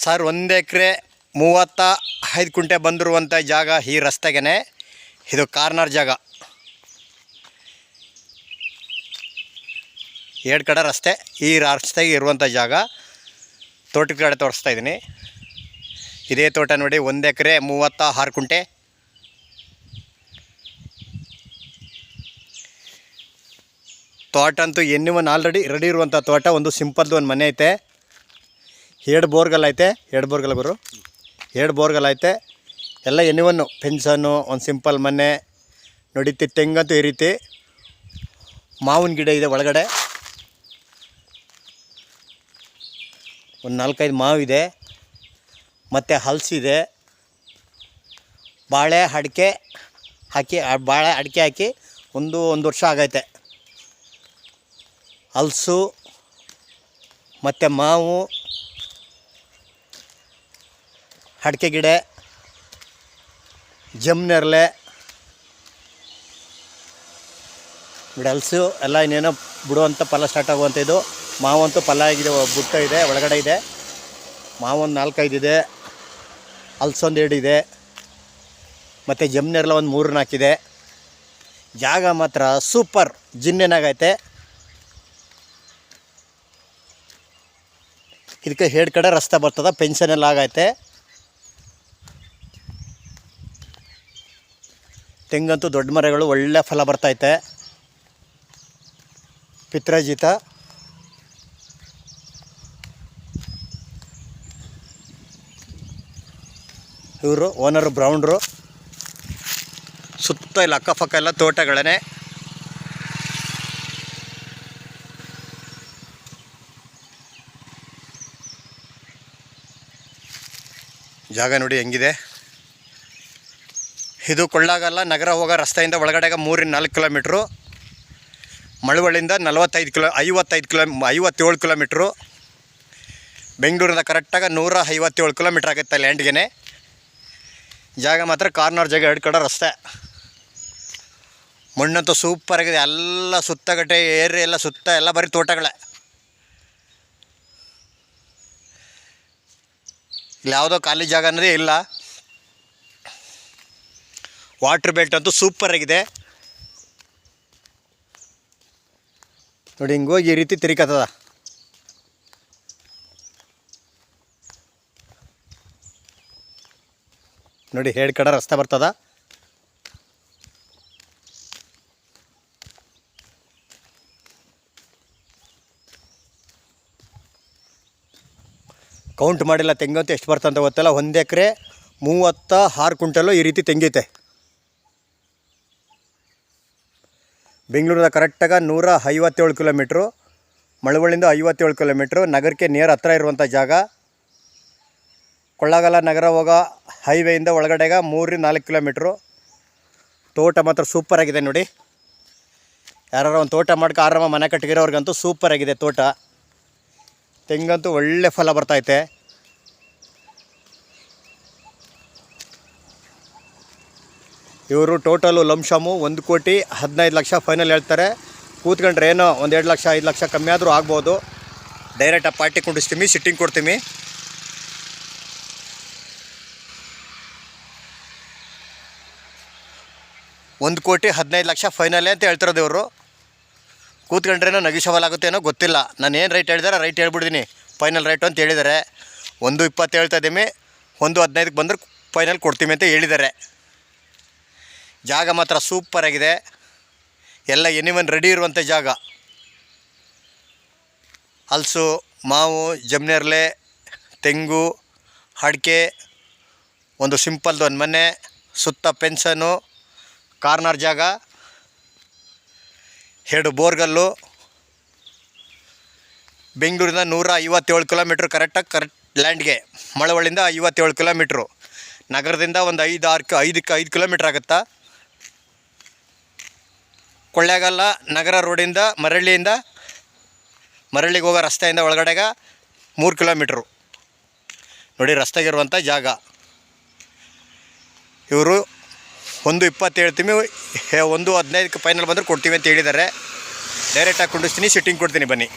Sir 1 ಎಕರೆ 35 ಕುಂಟೆ ಬಂದಿರುವಂಥ ಜಾಗ ಈ ರಸ್ತೆಗೆ. ಇದು ಕಾರ್ನರ್ ಜಾಗ, 2 ಕಡೆ ರಸ್ತೆ. ಈ ರಸ್ತೆಗೆ ಇರುವಂಥ ಜಾಗ ತೋಟದ ಕಡೆ ತೋರಿಸ್ತಾ ಇದ್ದೀನಿ. ಇದೇ ತೋಟ ನೋಡಿ, 1 ಎಕರೆ 36 ಕುಂಟೆ. ತೋಟ ಅಂತೂ ಎನ್ನಿವನ್ ಆಲ್ರೆಡಿ ರೆಡಿ ಇರುವಂಥ ತೋಟ. ಒಂದು ಸಿಂಪಲ್ದು ಒಂದು ಮನೆ ಐತೆ, 2 ಬೋರ್ಗಲ್ ಐತೆ. 2 ಬೋರ್ಗಲ್ ಗುರು, 2 ಬೋರ್ಗಲ್ ಐತೆ. ಎಲ್ಲ ಎನ್ನಿವನ್ನು ಪೆನ್ಷನ್ನು, ಒಂದು ಸಿಂಪಲ್ ಮನೆ ನೋಡಿತಿ. ತೆಂಗಂತೂ ಈ ರೀತಿ, ಮಾವಿನ ಗಿಡ ಇದೆ ಒಳಗಡೆ, ಒಂದು 4-5 ಮಾವಿದೆ, ಮತ್ತು ಹಲಸಿದೆ. ಬಾಳೆ ಅಡಿಕೆ ಹಾಕಿ ಒಂದು ವರ್ಷ ಆಗೈತೆ. ಹಲಸು ಮತ್ತು ಮಾವು, ಅಡಿಕೆ ಗಿಡ, ಜಮ್ನೆರಳೆ ಹಲಸು ಎಲ್ಲ ಇನ್ನೇನೋ ಬಿಡುವಂಥ ಫಲ ಸ್ಟಾರ್ಟ್ ಆಗುವಂಥ. ಇದು ಮಾವಂತೂ ಫಲ ಆಗಿದೆ, ಬುಟ್ಟ ಇದೆ ಒಳಗಡೆ ಇದೆ. ಮಾವೊಂದು 4-5 ಇದೆ, ಹಲಸೊಂದು 2 ಇದೆ, ಮತ್ತು ಜಮ್ನೆರಳೆ ಒಂದು 3-4 ಇದೆ. ಜಾಗ ಮಾತ್ರ ಸೂಪರ್ ಜಿನ್ನೇನಾಗೈತೆ. ಇದಕ್ಕೆ 2 ಕಡೆ ರಸ್ತೆ ಬರ್ತದೆ, ಪೆನ್ಷನ್ ಎಲ್ಲ ಆಗೈತೆ. ತೆಂಗಂತೂ ದೊಡ್ಡ ಮರಗಳು, ಒಳ್ಳೆ ಫಲ ಬರ್ತೈತೆ. ಪಿತ್ರಾಜಿತ. ಇವರು ಓನರು ಬ್ರೌನ್ರು. ಸುತ್ತ ಇಲ್ಲ ಅಕ್ಕಪಕ್ಕ ಎಲ್ಲ ತೋಟಗಳೇ. ಜಾಗ ನೋಡಿ ಹೆಂಗಿದೆ. ಇದು ಕೊಳ್ಳಾಗಲ್ಲ ನಗರ ಹೋಗೋ ರಸ್ತೆಯಿಂದ ಒಳಗಡೆಗೆ 3-4 ಕಿಲೋಮೀಟ್ರು. ಮಳವಳ್ಳಿಯಿಂದ 57 ಕಿಲೋಮೀಟ್ರು. ಬೆಂಗಳೂರಿಂದ ಕರೆಕ್ಟಾಗಿ 157 ಕಿಲೋಮೀಟ್ರ್ ಆಗುತ್ತೆ ಲ್ಯಾಂಡ್ಗೆ. ಜಾಗ ಮಾತ್ರ ಕಾರ್ನರ್ ಜಾಗ, 2 ಕಡೆ ರಸ್ತೆ. ಮಣ್ಣಂತೂ ಸೂಪರಾಗಿದೆ. ಎಲ್ಲ ಸುತ್ತಗಟ್ಟೆ ಏರಿಯಾ ಎಲ್ಲ ಸುತ್ತ ಎಲ್ಲ ಬರೀ ತೋಟಗಳೇ. ಇಲ್ಲಿ ಯಾವುದೋ ಖಾಲಿ ಜಾಗ ಅನ್ನೋದೇ ಇಲ್ಲ. ವಾಟ್ರ್ ಬೆಲ್ಟ್ ಅಂತೂ ಸೂಪರಾಗಿದೆ ನೋಡಿ. ಹಿಂಗೋಗಿ ಈ ರೀತಿ ತಿರುಗತ್ತದ. ನೋಡಿ 2 ಕಡೆ ರಸ್ತೆ ಬರ್ತದ. ಕೌಂಟ್ ಮಾಡಿಲ್ಲ ತೆಂಗಂತೂ ಎಷ್ಟು ಬರ್ತಂತ ಗೊತ್ತಿಲ್ಲ. 1 ಎಕರೆ 36 ಕುಂಟಲು ಈ ರೀತಿ ತೆಂಗೈತೆ. ಬೆಂಗಳೂರಿಂದ ಕರೆಕ್ಟಾಗಿ 157 ಕಿಲೋಮೀಟ್ರು. ಮಳವಳ್ಳಿಯಿಂದ 57 ಕಿಲೋಮೀಟ್ರು. ನಗರಕ್ಕೆ ನೇರ ಹತ್ರ ಇರುವಂಥ ಜಾಗ. ಕೊಳ್ಳಾಗಲ್ಲ ನಗರ ಹೋಗೋ ಹೈವೇಯಿಂದ ಒಳಗಡೆಗೆ 3-4 ಕಿಲೋಮೀಟ್ರು. ತೋಟ ಮಾತ್ರ ಸೂಪರಾಗಿದೆ ನೋಡಿ. ಯಾರು ಒಂದು ತೋಟ ಮಾಡ್ಕೊ ಆರಾಮ ಮನೆ ಕಟ್ಟಿಗಿರೋರ್ಗಂತೂ ಸೂಪರಾಗಿದೆ ತೋಟ. ತೆಂಗಂತೂ ಒಳ್ಳೆ ಫಲ ಬರ್ತೈತೆ. ಇವರು ಟೋಟಲು ಲಂಶಮು 1,15,00,000 ಫೈನಲ್ ಹೇಳ್ತಾರೆ. ಕೂತ್ಕೊಂಡ್ರೆ ಏನೋ 1-2 ಲಕ್ಷ 5 ಲಕ್ಷ ಕಮ್ಮಿ ಆದರೂ ಆಗ್ಬೋದು. ಡೈರೆಕ್ಟಾಗಿ ಪಾರ್ಟಿ ಕುಂಡಿಸ್ತೀವಿ, ಸಿಟ್ಟಿಂಗ್ ಕೊಡ್ತೀವಿ. $1,15,00,000 ಫೈನಲ್ಲೇ ಅಂತ ಹೇಳ್ತಿರೋದು ಇವರು. ಕೂತ್ಕೊಂಡ್ರೇನೋ ನಗಿಸವಲ್ ಆಗುತ್ತೇನೋ ಗೊತ್ತಿಲ್ಲ. ನಾನು ಏನು ರೈಟ್ ಹೇಳಿದಾರೆ ರೈಟ್ ಹೇಳ್ಬಿಡ್ತೀನಿ. ಫೈನಲ್ ರೈಟು ಅಂತ ಹೇಳಿದ್ದಾರೆ. 1,20 ಹೇಳ್ತಾ ಇದ್ದೀವಿ, 1,15ಕ್ಕೆ ಬಂದರೆ ಫೈನಲ್ ಕೊಡ್ತೀವಿ ಅಂತ ಹೇಳಿದ್ದಾರೆ. ಜಾಗ ಮಾತ್ರ ಸೂಪರಾಗಿದೆ. ಎಲ್ಲ ಎನಿವನ್ ರೆಡಿ ಇರುವಂಥ ಜಾಗ. ಹಲಸು, ಮಾವು, ಜಮ್ನೆರಳೆ, ತೆಂಗು, ಅಡಿಕೆ, ಒಂದು ಸಿಂಪಲ್ದು ಒಂದು ಮನೆ, ಸುತ್ತ ಪೆನ್ಷನು, ಕಾರ್ನರ್ ಜಾಗ, 2 ಬೋರ್ಗಲ್ಲು. ಬೆಂಗಳೂರಿಂದ 157 ಕಿಲೋಮೀಟ್ರ್ ಕರೆಕ್ಟ್ ಲ್ಯಾಂಡ್ಗೆ. ಮಳವಳ್ಳಿಯಿಂದ 57 ಕಿಲೋಮೀಟ್ರು. ನಗರದಿಂದ ಒಂದು 5 ಕಿಲೋಮೀಟ್ರ್ ಆಗುತ್ತಾ. ಕೊಳ್ಳೇಗಾಲ ನಗರ ರೋಡಿಂದ ಮರಳ್ಳಿಗೆ ಹೋಗೋ ರಸ್ತೆಯಿಂದ ಒಳಗಡೆಗೆ 3 ಕಿಲೋಮೀಟ್ರು ನೋಡಿ ರಸ್ತೆಗಿರುವಂಥ ಜಾಗ. ಇವರು 1,20 ಹೇಳ್ತೀವಿ, 1,15ಕ್ಕೆ ಫೈನಲ್ ಬಂದರೆ ಕೊಡ್ತೀವಿ ಅಂತ ಹೇಳಿದ್ದಾರೆ. ಡೈರೆಕ್ಟಾಗಿ ಕುಂಡಿಸ್ತೀನಿ, ಸಿಟ್ಟಿಂಗ್ ಕೊಡ್ತೀನಿ ಬನ್ನಿ.